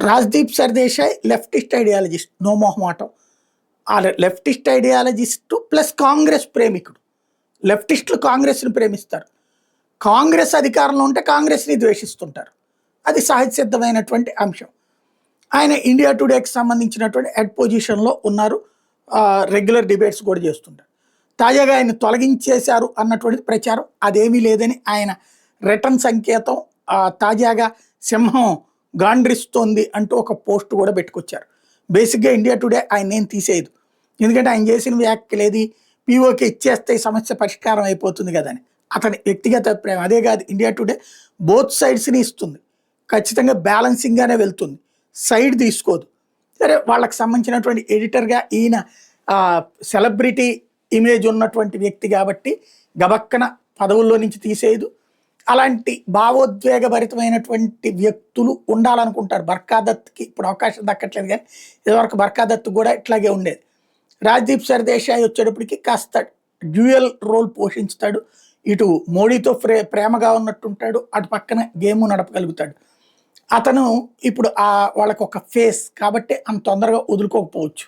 Rajdeep Sardesai leftist ideologist no మొహమాటం. ఆ leftist ఐడియాలజిస్టు plus Congress ప్రేమికుడు. లెఫ్టిస్టులు కాంగ్రెస్‌ని ప్రేమిస్తారు. కాంగ్రెస్ అధికారంలో ఉంటే కాంగ్రెస్‌ని ద్వేషిస్తుంటారు. అది సహజ సిద్ధమైనటువంటి అంశం. ఆయన ఇండియా టుడేకి సంబంధించినటువంటి హెడ్ పొజిషన్‌లో ఉన్నారు. రెగ్యులర్ డిబేట్స్ కూడా చేస్తుంటారు. తాజాగా ఆయన తొలగించేశారు అన్నటువంటిది ప్రచారం. అదేమీ లేదని ఆయన రిటర్న్ సంకేతం తాజాగా సింహం గాండ్రిస్తోంది అంటూ ఒక పోస్ట్ కూడా పెట్టుకొచ్చారు. బేసిక్‌గా ఇండియా టుడే ఆయన్నేం తీసేయదు. ఎందుకంటే ఆయన చేసిన వ్యాఖ్యలేది పీఓకే ఇచ్చేస్తే ఈ సమస్య పరిష్కారం అయిపోతుంది కదని. అతని వ్యక్తిగత అభిప్రాయం. అదే కాదు ఇండియా టుడే బోత్ సైడ్స్‌ని ఇస్తుంది. ఖచ్చితంగా బ్యాలెన్సింగ్‌గానే వెళ్తుంది. సైడ్ తీసుకోదు. సరే వాళ్ళకి సంబంధించినటువంటి ఎడిటర్‌గా ఈయన సెలబ్రిటీ ఇమేజ్ ఉన్నటువంటి వ్యక్తి కాబట్టి గబక్కన పదవుల్లో నుంచి తీసేయదు. అలాంటి భావోద్వేగభరితమైనటువంటి వ్యక్తులు ఉండాలనుకుంటారు. బర్ఖాదత్కి ఇప్పుడు అవకాశం దక్కట్లేదు కానీ ఇదివరకు బర్ఖాదత్ కూడా ఇట్లాగే ఉండేది. రాజ్‌దీప్ సర్దేశాయ్ వచ్చేటప్పటికి కాస్త డ్యూయల్ రోల్ పోషించుతాడు. ఇటు మోడీతో ప్రేమగా ఉన్నట్టుంటాడు, అటు పక్కన గేము నడపగలుగుతాడు. అతను ఇప్పుడు వాళ్ళకు ఒక ఫేస్ కాబట్టి అంత తొందరగా వదులుకోకపోవచ్చు.